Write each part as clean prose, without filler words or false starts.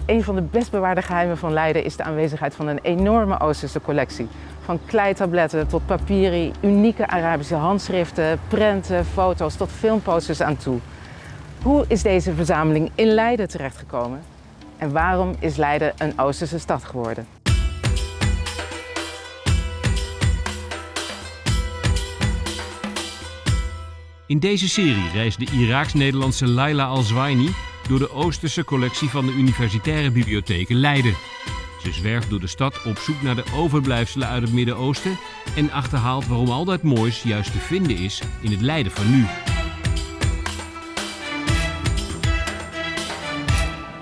Een van de best bewaarde geheimen van Leiden is de aanwezigheid van een enorme Oosterse collectie. Van kleitabletten tot papyri, unieke Arabische handschriften, prenten, foto's tot filmposters aan toe. Hoe is deze verzameling in Leiden terechtgekomen? En waarom is Leiden een Oosterse stad geworden? In deze serie reist de Iraaks-Nederlandse Laila Al-Zwaini door de Oosterse collectie van de Universitaire Bibliotheek in Leiden. Ze zwerft door de stad op zoek naar de overblijfselen uit het Midden-Oosten en achterhaalt waarom al dat moois juist te vinden is in het Leiden van nu.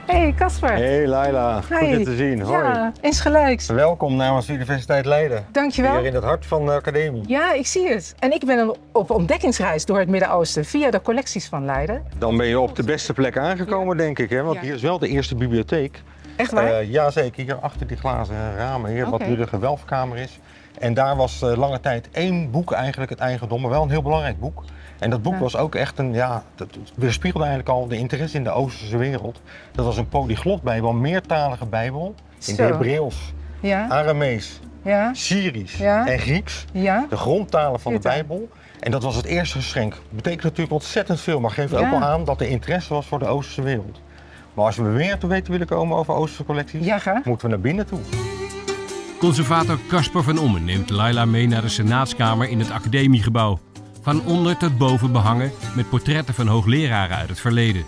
Hey Casper. Hey Laila, goed je te zien. Hoi. Ja, insgelijks. Welkom namens de Universiteit Leiden. Dankjewel. Hier in het hart van de academie. Ja, ik zie het. En ik ben op ontdekkingsreis door het Midden-Oosten via de collecties van Leiden. Dan ben je op de beste plek aangekomen, denk ik. Hè? Want Ja. hier is wel de eerste bibliotheek. Echt waar? Jazeker, hier achter die glazen ramen, hier, wat Oké. nu de gewelfkamer is. En daar was lange tijd één boek eigenlijk het eigendom, maar wel een heel belangrijk boek. En dat boek Ja. was ook echt dat weerspiegelde eigenlijk al de interesse in de Oosterse wereld. Dat was een polyglotbijbel, een meertalige bijbel. In Zo. het Hebreeuws, Ja, Aramees, ja, Syrisch Ja. en Grieks. ja. De grondtalen van de Viertaal. Bijbel. En dat was het eerste geschenk. Betekent natuurlijk ontzettend veel, maar geeft ook Ja. wel aan dat er interesse was voor de Oosterse wereld. Maar als we meer te weten willen komen over Oosterse collecties, Ja, graag. moeten we naar binnen toe. Conservator Casper van Ommen neemt Laila mee naar de Senaatskamer in het Academiegebouw. Van onder tot boven behangen met portretten van hoogleraren uit het verleden.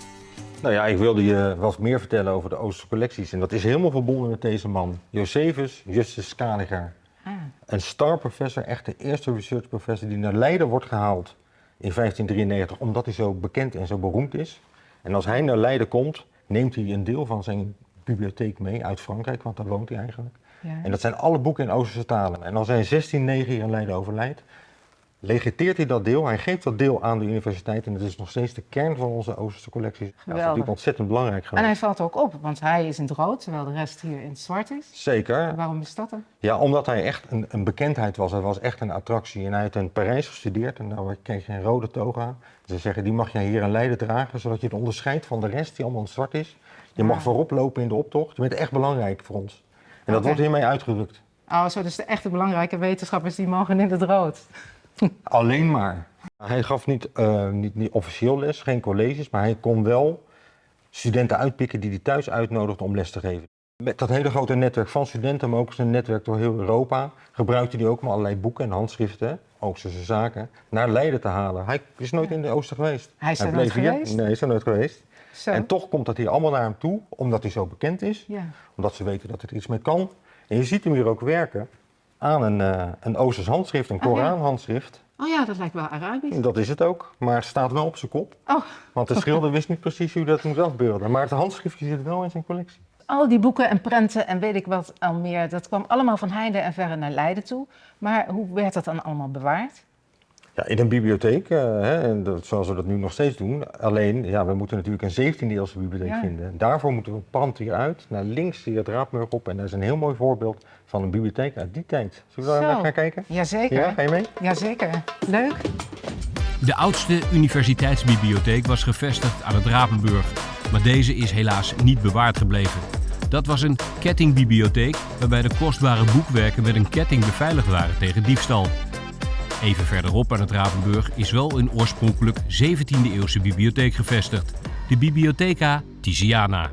Nou ja, ik wilde je wat meer vertellen over de Oosterse collecties. En dat is helemaal verbonden met deze man. Josephus Justus Scaliger. Ah. Een star professor, echt de eerste research professor die naar Leiden wordt gehaald in 1593. Omdat hij zo bekend en zo beroemd is. En als hij naar Leiden komt, neemt hij een deel van zijn bibliotheek mee uit Frankrijk. Want daar woont hij eigenlijk. Ja. En dat zijn alle boeken in Oosterse talen. En als hij in 1609 hier in Leiden overlijdt, legiteert hij dat deel. Hij geeft dat deel aan de universiteit en dat is nog steeds de kern van onze Oosterse collecties. Ja, dat is Geweldig. natuurlijk ontzettend belangrijk En geweest. hij valt ook op, want hij is in het rood, terwijl de rest hier in het zwart is. Zeker. Waarom is dat dan? Ja, omdat hij echt een bekendheid was. Hij was echt een attractie. En hij heeft in Parijs gestudeerd en daar kreeg je een rode toga. Ze zeggen, die mag jij hier in Leiden dragen, zodat je het onderscheidt van de rest die allemaal in het zwart is. Je mag Ah. voorop lopen in de optocht. Je bent echt belangrijk voor ons. En dat Oké. wordt hiermee uitgedrukt. Oh, zo, dus de echte belangrijke wetenschappers die mogen in het rood. Alleen maar. Hij gaf niet officieel les, geen colleges, maar hij kon wel studenten uitpikken die hij thuis uitnodigde om les te geven. Met dat hele grote netwerk van studenten, maar ook zijn netwerk door heel Europa, gebruikte hij ook om allerlei boeken en handschriften, Oosterse zaken, naar Leiden te halen. Hij is nooit in de Oosten geweest. Hij is er nooit bleef hier. geweest? Nee, hij is er nooit geweest. Zo. En toch komt dat hier allemaal naar hem toe, omdat hij zo bekend is, Ja. omdat ze weten dat er iets mee kan. En je ziet hem hier ook werken aan een Oosters handschrift, een Ah, ja. Koranhandschrift. Oh ja, dat lijkt wel Arabisch. Dat is het ook, maar het staat wel op zijn kop. Oh, Want de schilder wist niet precies hoe dat moest afbeelden. Maar het handschriftje zit wel in zijn collectie. al die boeken en prenten en weet ik wat al meer, dat kwam allemaal van heinde en verre naar Leiden toe. Maar hoe werd dat dan allemaal bewaard? Ja, in een bibliotheek, en zoals we dat nu nog steeds doen. Alleen, ja, we moeten natuurlijk een 17e-eeuwse bibliotheek Ja. vinden. Daarvoor moeten we een pand hieruit, naar links zie je het Raadmurg op. En dat is een heel mooi voorbeeld van een bibliotheek uit die tijd. Zullen we daar Zo. naar gaan kijken? Jazeker. Ja, ga je mee? Jazeker. Leuk. De oudste universiteitsbibliotheek was gevestigd aan het Rapenburg, maar deze is helaas niet bewaard gebleven. Dat was een kettingbibliotheek waarbij de kostbare boekwerken met een ketting beveiligd waren tegen diefstal. Even verderop aan het Rapenburg is wel een oorspronkelijk 17e-eeuwse bibliotheek gevestigd, de Bibliotheca Titiana.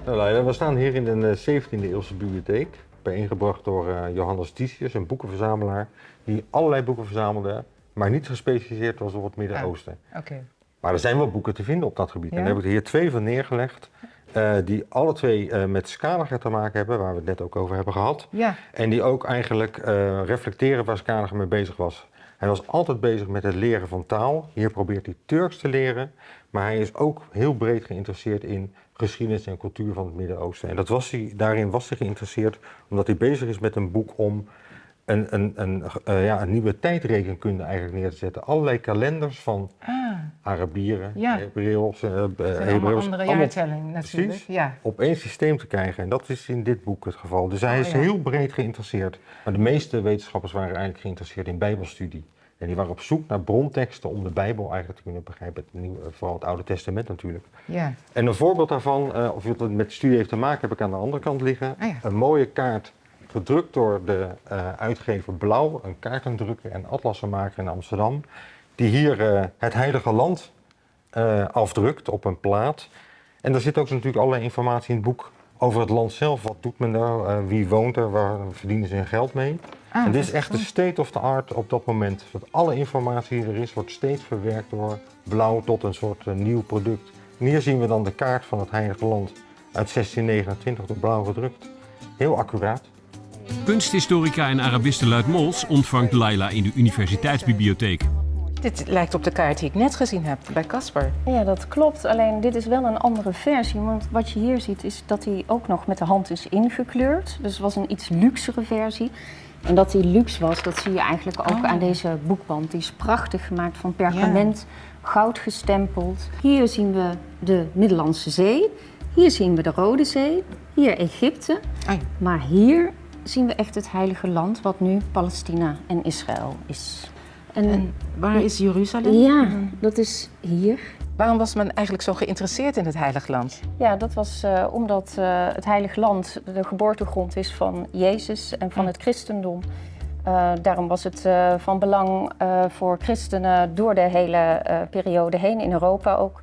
Nou, Leila, we staan hier in een 17e-eeuwse bibliotheek. Bijeengebracht door Johannes Titius, een boekenverzamelaar. Die allerlei boeken verzamelde, maar niet gespecialiseerd was op het Midden-Oosten. Oké. Maar er zijn wel boeken te vinden op dat gebied. Ja? En daar heb ik er hier 2 van neergelegd. Die alle 2 met Scaliger te maken hebben, waar we het net ook over hebben gehad. Ja. En die ook eigenlijk reflecteren waar Scaliger mee bezig was. Hij was altijd bezig met het leren van taal. Hier probeert hij Turks te leren. Maar hij is ook heel breed geïnteresseerd in geschiedenis en cultuur van het Midden-Oosten. En daarin was hij geïnteresseerd omdat hij bezig is met een boek om een nieuwe tijdrekenkunde eigenlijk neer te zetten. Allerlei kalenders van Arabieren, Ja. Hebreeuws, Het zijn allemaal Hebreeuws, andere allemaal jaartelling natuurlijk. precies. Ja. op één systeem te krijgen. En dat is in dit boek het geval. Dus hij is ja. heel breed geïnteresseerd. Maar de meeste wetenschappers waren eigenlijk geïnteresseerd in bijbelstudie. En die waren op zoek naar bronteksten om de Bijbel eigenlijk te kunnen begrijpen. Vooral het Oude Testament natuurlijk. Ja. En een voorbeeld daarvan, of het met de studie heeft te maken, heb ik aan de andere kant liggen. Ah, ja. Een mooie kaart, gedrukt door de uitgever Blauw, een kaartendrukker en atlassenmaker in Amsterdam. Die hier het Heilige Land afdrukt op een plaat. En daar zit ook natuurlijk allerlei informatie in het boek over het land zelf. Wat doet men daar? Wie woont er? Waar verdienen ze hun geld mee? En dit is echt de state of the art op dat moment. Dat alle informatie die er is, wordt steeds verwerkt door Blauw tot een soort nieuw product. En hier zien we dan de kaart van het Heilige Land uit 1629 door Blauw gedrukt. Heel accuraat. Kunsthistorica en Arabiste Luit Mols ontvangt Laila in de universiteitsbibliotheek. Dit lijkt op de kaart die ik net gezien heb bij Casper. Ja, dat klopt. Alleen dit is wel een andere versie. Want wat je hier ziet is dat hij ook nog met de hand is ingekleurd. Dus het was een iets luxere versie. En dat die luxe was, dat zie je eigenlijk ook aan deze boekband. Die is prachtig gemaakt van perkament, goud gestempeld. Hier zien we de Middellandse Zee. Hier zien we de Rode Zee. Hier Egypte. Maar hier zien we echt het Heilige Land, wat nu Palestina en Israël is. En waar is Jeruzalem? Ja, dat is hier. Waarom was men eigenlijk zo geïnteresseerd in het Heilige Land? Ja, dat was omdat het Heilige Land de geboortegrond is van Jezus en van het christendom. Daarom was het van belang voor christenen door de hele periode heen, in Europa ook.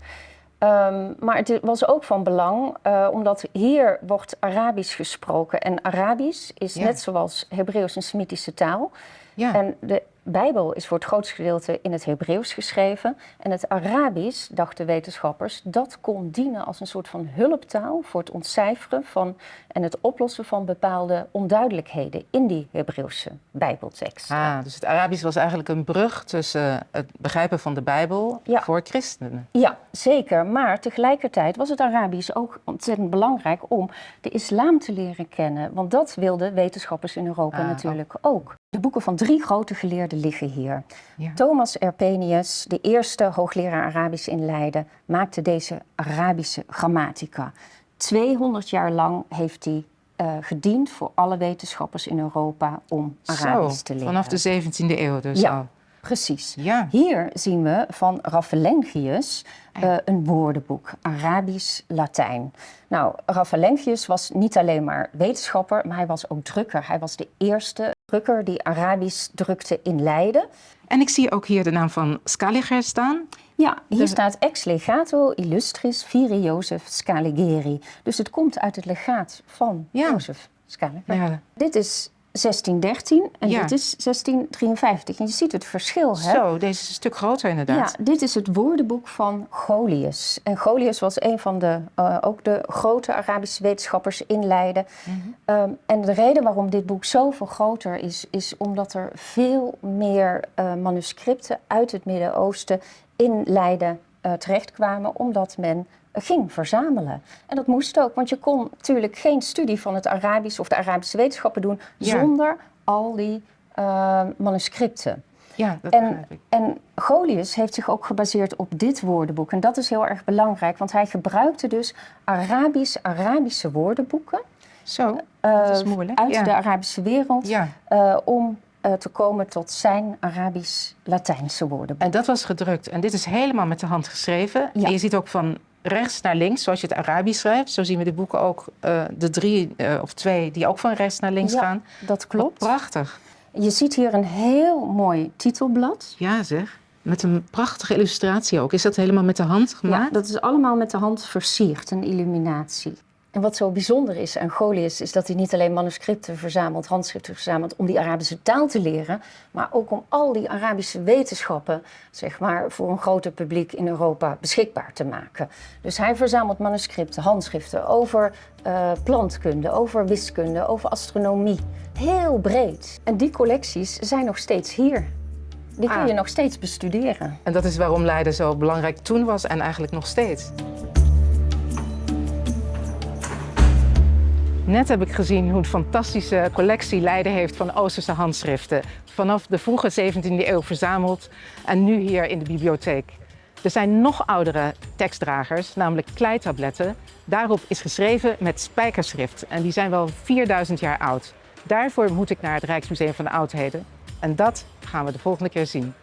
Maar het was ook van belang omdat hier wordt Arabisch gesproken. En Arabisch is net zoals Hebreeuws een Semitische taal. Ja. En de Bijbel is voor het grootste gedeelte in het Hebreeuws geschreven. En het Arabisch, dachten wetenschappers, dat kon dienen als een soort van hulptaal voor het ontcijferen van en het oplossen van bepaalde onduidelijkheden in die Hebreeuwse Bijbeltekst. Dus het Arabisch was eigenlijk een brug tussen het begrijpen van de Bijbel voor christenen. Ja, zeker. Maar tegelijkertijd was het Arabisch ook ontzettend belangrijk om de islam te leren kennen. Want dat wilden wetenschappers in Europa natuurlijk ook. De boeken van 3 grote geleerden liggen hier. Ja. Thomas Erpenius, de eerste hoogleraar Arabisch in Leiden, maakte deze Arabische grammatica. 200 jaar lang heeft hij gediend voor alle wetenschappers in Europa om Arabisch te leren. Vanaf de 17e eeuw dus al. Precies. Ja. Hier zien we van Raffalenghius een woordenboek, Arabisch-Latijn. Nou, Raffalenghius was niet alleen maar wetenschapper, maar hij was ook drukker. Hij was de eerste drukker die Arabisch drukte in Leiden. En ik zie ook hier de naam van Scaliger staan. Ja, hier staat ex legato illustris Viri Jozef Scaligeri. Dus het komt uit het legaat van Jozef Scaliger. Ja. Dit is 1613 en dit is 1653. En je ziet het verschil, hè? Zo, deze is een stuk groter inderdaad. Ja, dit is het woordenboek van Golius. En Golius was een van de, ook de grote Arabische wetenschappers in Leiden. En de reden waarom dit boek zoveel groter is omdat er veel meer manuscripten uit het Midden-Oosten in Leiden terechtkwamen, omdat men ging verzamelen. En dat moest ook, want je kon natuurlijk geen studie van het Arabisch of de Arabische wetenschappen doen zonder al die manuscripten. Ja, dat begrijp ik. En Golius heeft zich ook gebaseerd op dit woordenboek. En dat is heel erg belangrijk, want hij gebruikte dus Arabische woordenboeken. Zo, dat is moeilijk. Uit de Arabische wereld om te komen tot zijn Arabisch-Latijnse woordenboek. En dat was gedrukt. En dit is helemaal met de hand geschreven. Ja. En je ziet ook van rechts naar links, zoals je het Arabisch schrijft. Zo zien we de boeken ook, de 3 of 2, die ook van rechts naar links gaan. Dat klopt. Wat prachtig. Je ziet hier een heel mooi titelblad. Ja zeg, met een prachtige illustratie ook. Is dat helemaal met de hand gemaakt? Ja, dat is allemaal met de hand versierd, een illuminatie. En wat zo bijzonder is aan Golius is dat hij niet alleen manuscripten verzamelt, handschriften verzamelt om die Arabische taal te leren, maar ook om al die Arabische wetenschappen, zeg maar, voor een groter publiek in Europa beschikbaar te maken. Dus hij verzamelt manuscripten, handschriften over plantkunde, over wiskunde, over astronomie. Heel breed. En die collecties zijn nog steeds hier. Die kun je nog steeds bestuderen. En dat is waarom Leiden zo belangrijk toen was en eigenlijk nog steeds. Net heb ik gezien hoe een fantastische collectie Leiden heeft van Oosterse handschriften. Vanaf de vroege 17e eeuw verzameld en nu hier in de bibliotheek. Er zijn nog oudere tekstdragers, namelijk kleitabletten. Daarop is geschreven met spijkerschrift en die zijn wel 4000 jaar oud. Daarvoor moet ik naar het Rijksmuseum van de Oudheden en dat gaan we de volgende keer zien.